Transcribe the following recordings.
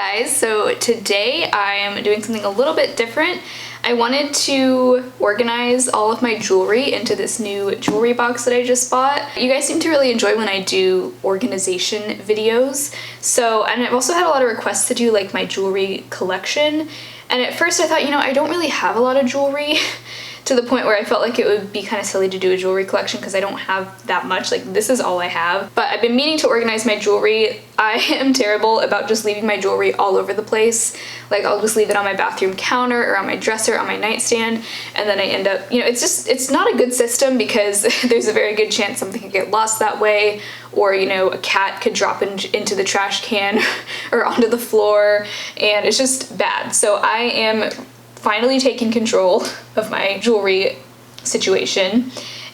guys, so today I am doing something a little bit different. I wanted to organize all of my jewelry into this new jewelry box that I just bought. You guys seem to really enjoy when I do organization videos. And I've also had a lot of requests to do like my jewelry collection. And at first I thought, you know, I don't really have a lot of jewelry to the point where I felt like it would be kind of silly to do a jewelry collection because I don't have that much. Like, this is all I have. But I've been meaning to organize my jewelry. I am terrible about just leaving my jewelry all over the place. Like, I'll just leave it on my bathroom counter or on my dresser, on my nightstand, and then I end up, you know, it's not a good system because there's a very good chance something could get lost that way, or, you know, a cat could drop into the trash can or onto the floor, and it's just bad. So I am finally taking control of my jewelry situation,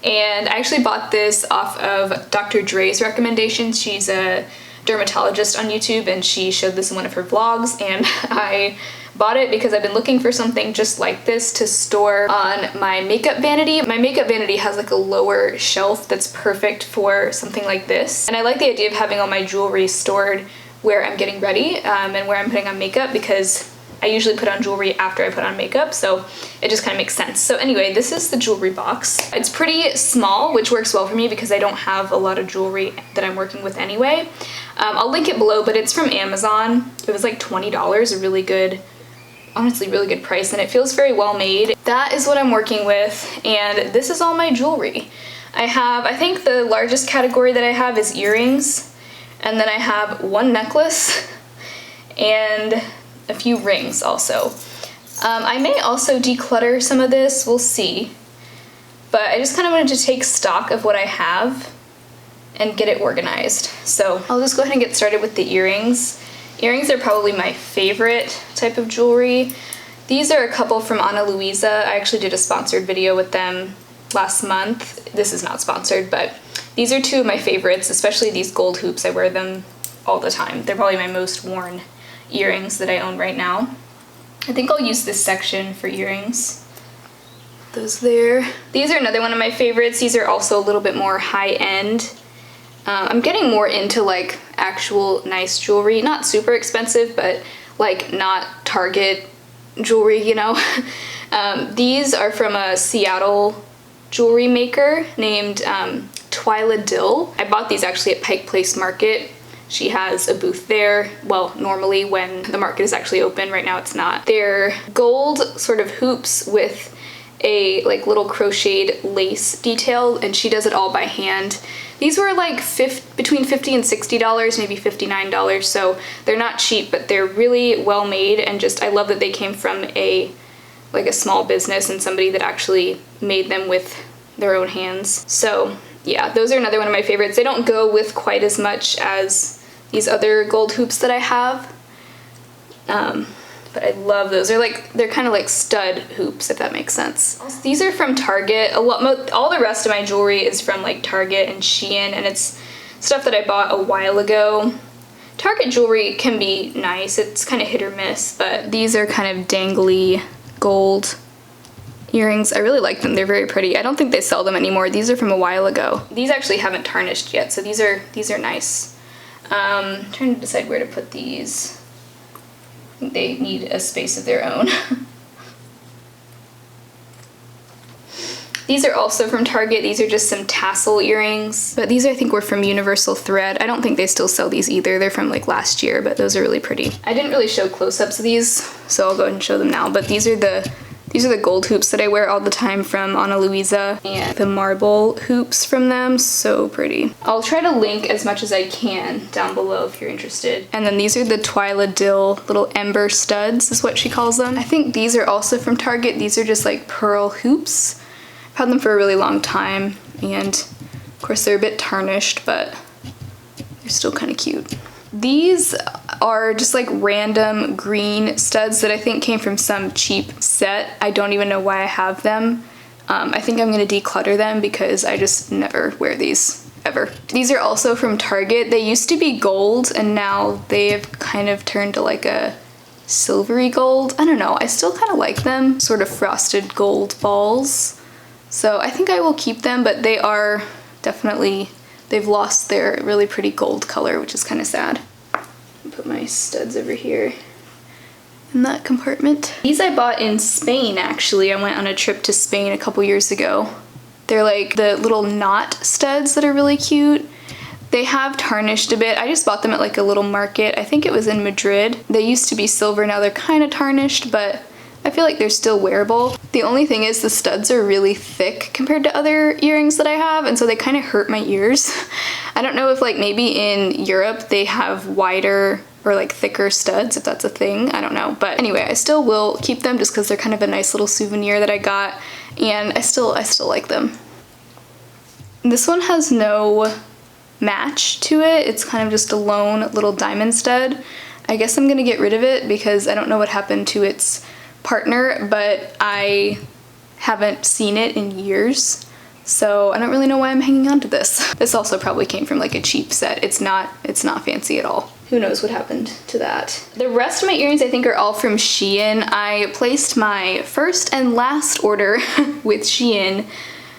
and I actually bought this off of Dr. Dre's recommendations. She's a dermatologist on YouTube and she showed this in one of her vlogs, and I bought it because I've been looking for something just like this to store on my makeup vanity. My makeup vanity has like a lower shelf that's perfect for something like this, and I like the idea of having all my jewelry stored where I'm getting ready and where I'm putting on makeup, because I usually put on jewelry after I put on makeup, so it just kind of makes sense. So anyway, this is the jewelry box. It's pretty small, which works well for me because I don't have a lot of jewelry that I'm working with anyway. I'll link it below, but it's from Amazon. It was like $20, a really good, honestly really good price, and it feels very well made. That is what I'm working with, and this is all my jewelry. I think the largest category that I have is earrings, and then I have one necklace and a few rings also. I may also declutter some of this, we'll see. But I just kind of wanted to take stock of what I have and get it organized. So I'll just go ahead and get started with the earrings. Earrings are probably my favorite type of jewelry. These are a couple from Ana Luisa. I actually did a sponsored video with them last month. This is not sponsored, but these are two of my favorites, especially these gold hoops. I wear them all the time. They're probably my most worn earrings that I own right now. I think I'll use this section for earrings. Those there. These are another one of my favorites. These are also a little bit more high-end. I'm getting more into like actual nice jewelry. Not super expensive, but like not Target jewelry, you know? These are from a Seattle jewelry maker named Twyla Dill. I bought these actually at Pike Place Market. She has a booth there, well, normally when the market is actually open. Right now it's not. They're gold sort of hoops with a like little crocheted lace detail, and she does it all by hand. These were like between $50 and $60, maybe $59, so they're not cheap, but they're really well made, and just I love that they came from a small business and somebody that actually made them with their own hands. So yeah, those are another one of my favorites. They don't go with quite as much as these other gold hoops that I have, but I love those. They're kind of like stud hoops, if that makes sense. These are from Target. All the rest of my jewelry is from like Target and Shein, and it's stuff that I bought a while ago. Target jewelry can be nice. It's kind of hit or miss, but these are kind of dangly gold earrings. I really like them. They're very pretty. I don't think they sell them anymore. These are from a while ago. These actually haven't tarnished yet, so these are nice. Trying to decide where to put these. I think they need a space of their own. These are also from Target. These are just some tassel earrings, but these I think were from Universal Thread. I don't think they still sell these either. They're from like last year, but those are really pretty. I didn't really show close-ups of these, so I'll go ahead and show them now, but these are the gold hoops that I wear all the time from Ana Luisa, and the marble hoops from them, so pretty. I'll try to link as much as I can down below if you're interested. And then these are the Twyla Dill little ember studs is what she calls them. I think these are also from Target. These are just like pearl hoops. I've had them for a really long time, and of course they're a bit tarnished, but they're still kind of cute. These are just like random green studs that I think came from some cheap set. I don't even know why I have them. I think I'm gonna declutter them because I just never wear these ever. These are also from Target. They used to be gold and now they've kind of turned to like a silvery gold. I don't know, I still kind of like them. Sort of frosted gold balls. So I think I will keep them, but they are definitely, they've lost their really pretty gold color, which is kind of sad. put my studs over here in that compartment. These I bought in Spain, actually. I went on a trip to Spain a couple years ago. They're like the little knot studs that are really cute. They have tarnished a bit. I just bought them at like a little market. I think it was in Madrid. They used to be silver, now they're kind of tarnished, but I feel like they're still wearable. The only thing is the studs are really thick compared to other earrings that I have, and so they kind of hurt my ears. I don't know if like maybe in Europe they have wider or like thicker studs, if that's a thing, I don't know. But anyway, I still will keep them just because they're kind of a nice little souvenir that I got, and I still like them. This one has no match to it. It's kind of just a lone little diamond stud. I guess I'm gonna get rid of it because I don't know what happened to its partner, but I haven't seen it in years, so I don't really know why I'm hanging on to this. This also probably came from like a cheap set. It's not fancy at all. Who knows what happened to that. The rest of my earrings I think are all from Shein. I placed my first and last order with Shein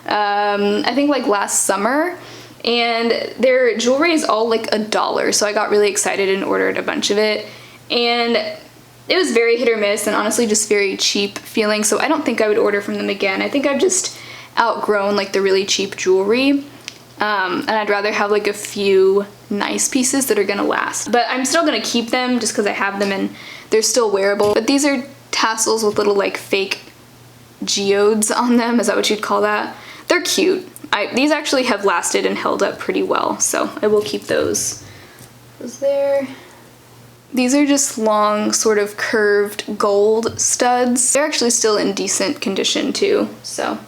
I think like last summer, and their jewelry is all like $1, so I got really excited and ordered a bunch of it, and it was very hit or miss and honestly just very cheap feeling, so I don't think I would order from them again. I think I've just outgrown like the really cheap jewelry, and I'd rather have like a few nice pieces that are gonna last. But I'm still gonna keep them just because I have them and they're still wearable. But these are tassels with little like fake geodes on them, is that what you'd call that? They're cute. These actually have lasted and held up pretty well, so I will keep those. Those there. These are just long, sort of curved gold studs. They're actually still in decent condition too, so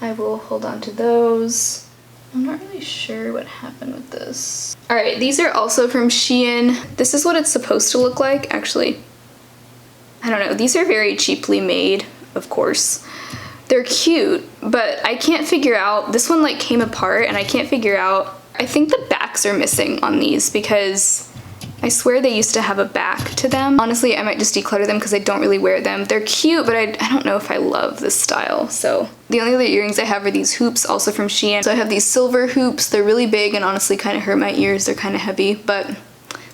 I will hold on to those. I'm not really sure what happened with this. All right, these are also from Shein. This is what it's supposed to look like. Actually, I don't know. These are very cheaply made, of course. They're cute, but I can't figure out, this one like came apart and I can't figure out, I think the backs are missing on these because I swear they used to have a back to them. Honestly, I might just declutter them because I don't really wear them. They're cute, but I don't know if I love this style. So the only other earrings I have are these hoops, also from Shein. So I have these silver hoops. They're really big and honestly kind of hurt my ears. They're kind of heavy, but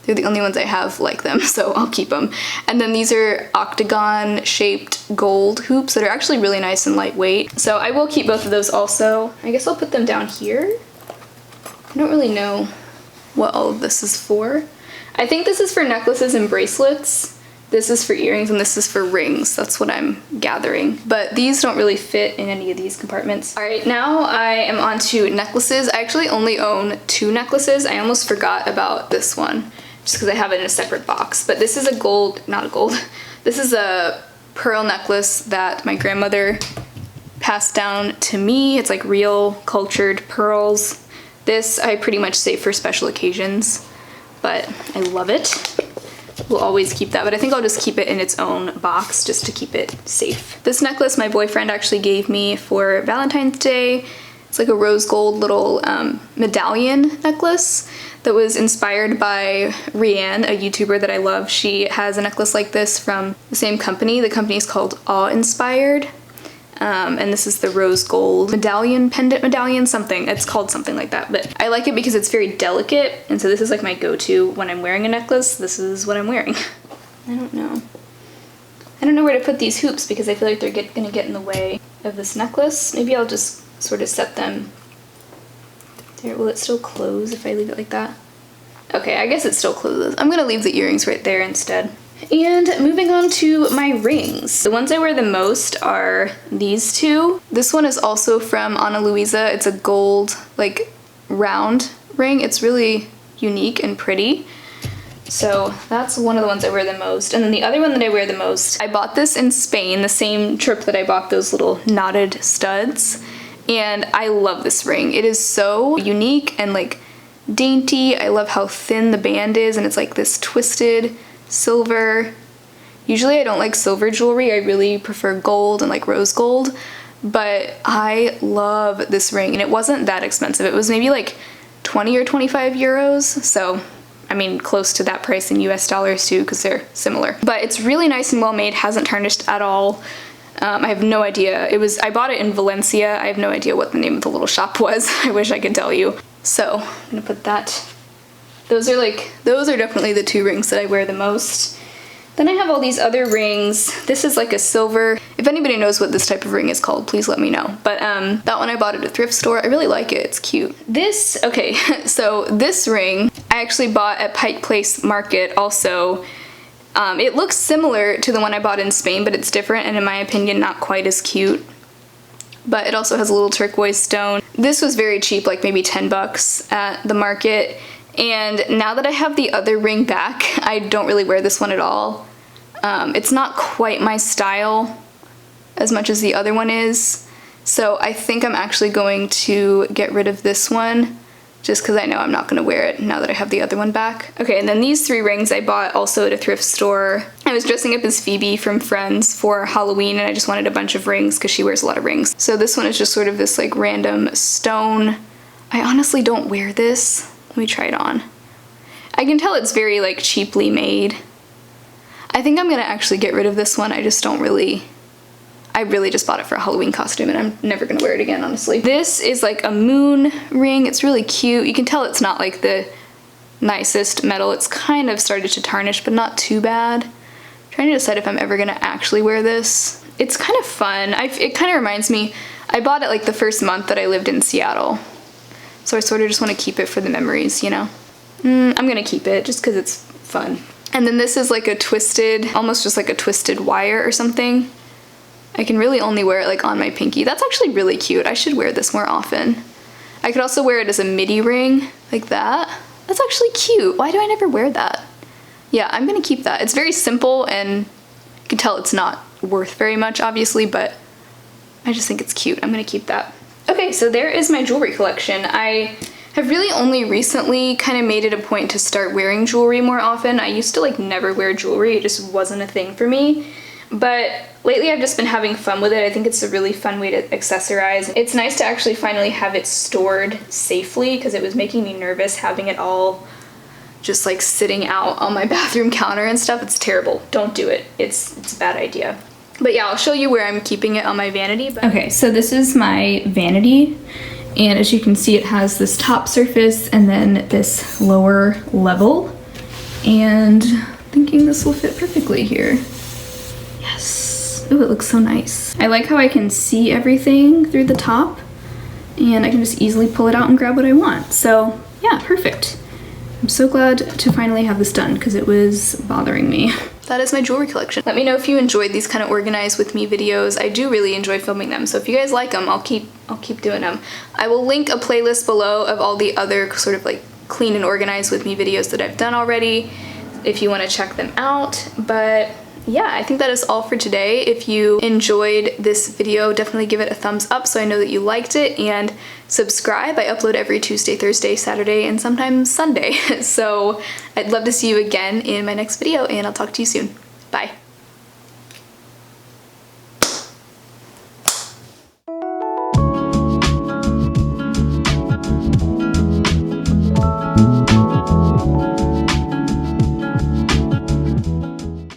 they're the only ones I have like them, so I'll keep them. And then these are octagon shaped gold hoops that are actually really nice and lightweight. So I will keep both of those also. I guess I'll put them down here. I don't really know what all of this is for. I think this is for necklaces and bracelets. This is for earrings and this is for rings. That's what I'm gathering. But these don't really fit in any of these compartments. All right, now I am on to necklaces. I actually only own 2 necklaces. I almost forgot about this one just because I have it in a separate box. But this is a gold, not a gold, this is a pearl necklace that my grandmother passed down to me. It's like real cultured pearls. This I pretty much save for special occasions, but I love it. We'll always keep that, but I think I'll just keep it in its own box just to keep it safe. This necklace my boyfriend actually gave me for Valentine's Day. It's like a rose gold little medallion necklace that was inspired by Rianne, a YouTuber that I love. She has a necklace like this from the same company. The company is called Awe Inspired. And this is the rose gold medallion, pendant medallion, something. It's called something like that, but I like it because it's very delicate, and so this is like my go-to when I'm wearing a necklace. This is what I'm wearing. I don't know. I don't know where to put these hoops because I feel like they're gonna get in the way of this necklace. Maybe I'll just sort of set them there. Will it still close if I leave it like that? Okay, I guess it still closes. I'm gonna leave the earrings right there instead. And moving on to my rings. The ones I wear the most are these two. This one is also from Ana Luisa. It's a gold, like, round ring. It's really unique and pretty. So that's one of the ones I wear the most. And then the other one that I wear the most, I bought this in Spain, the same trip that I bought those little knotted studs. And I love this ring. It is so unique and like dainty. I love how thin the band is, and it's like this twisted silver. Usually I don't like silver jewelry. I really prefer gold and like rose gold, but I love this ring, and it wasn't that expensive. It was maybe like 20 or 25 euros. So I mean, close to that price in US dollars too, because they're similar. But it's really nice and well made, hasn't tarnished at all. I have no idea. I bought it in Valencia. I have no idea what the name of the little shop was. I wish I could tell you. So I'm gonna put those are definitely the two rings that I wear the most. Then I have all these other rings. This is like a silver. If anybody knows what this type of ring is called, please let me know. But that one I bought at a thrift store. I really like it. It's cute. This, okay, so this ring I actually bought at Pike Place Market also. It looks similar to the one I bought in Spain, but it's different and in my opinion not quite as cute. But it also has a little turquoise stone. This was very cheap, like maybe 10 bucks at the market. And now that I have the other ring back, I don't really wear this one at all. It's not quite my style as much as the other one is. So I think I'm actually going to get rid of this one just because I know I'm not going to wear it now that I have the other one back. Okay, and then these three rings I bought also at a thrift store. I was dressing up as Phoebe from Friends for Halloween and I just wanted a bunch of rings because she wears a lot of rings. So this one is just sort of this like random stone. I honestly don't wear this. Let me try it on. I can tell it's very like cheaply made. I think I'm gonna actually get rid of this one. I really just bought it for a Halloween costume and I'm never gonna wear it again, honestly. This is like a moon ring. It's really cute. You can tell it's not like the nicest metal. It's kind of started to tarnish, but not too bad. I'm trying to decide if I'm ever gonna actually wear this. It's kind of fun. It kind of reminds me, I bought it like the first month that I lived in Seattle. So I sort of just want to keep it for the memories, you know? I'm gonna keep it just because it's fun. And then this is like a twisted, almost just like a twisted wire or something. I can really only wear it like on my pinky. That's actually really cute. I should wear this more often. I could also wear it as a midi ring, like that. That's actually cute. Why do I never wear that? Yeah, I'm gonna keep that. It's very simple and you can tell it's not worth very much, obviously, but I just think it's cute. I'm gonna keep that. Okay, so there is my jewelry collection. I have really only recently kind of made it a point to start wearing jewelry more often. I used to like never wear jewelry. It just wasn't a thing for me. But lately I've just been having fun with it. I think it's a really fun way to accessorize. It's nice to actually finally have it stored safely because it was making me nervous having it all just like sitting out on my bathroom counter and stuff. It's terrible. Don't do it. It's a bad idea. But yeah, I'll show you where I'm keeping it on my vanity. Okay, so this is my vanity, and as you can see it has this top surface and then this lower level, and I'm thinking this will fit perfectly here. Yes. Ooh, it looks so nice. I like how I can see everything through the top, and I can just easily pull it out and grab what I want. So yeah, perfect. I'm so glad to finally have this done because it was bothering me. That is my jewelry collection. Let me know if you enjoyed these kind of organized with me videos. I do really enjoy filming them, so if you guys like them, I'll keep doing them. I will link a playlist below of all the other sort of like clean and organized with me videos that I've done already if you want to check them out. But yeah, I think that is all for today. If you enjoyed this video, definitely give it a thumbs up so I know that you liked it, and subscribe. I upload every Tuesday, Thursday, Saturday, and sometimes Sunday. So I'd love to see you again in my next video, and I'll talk to you soon. Bye.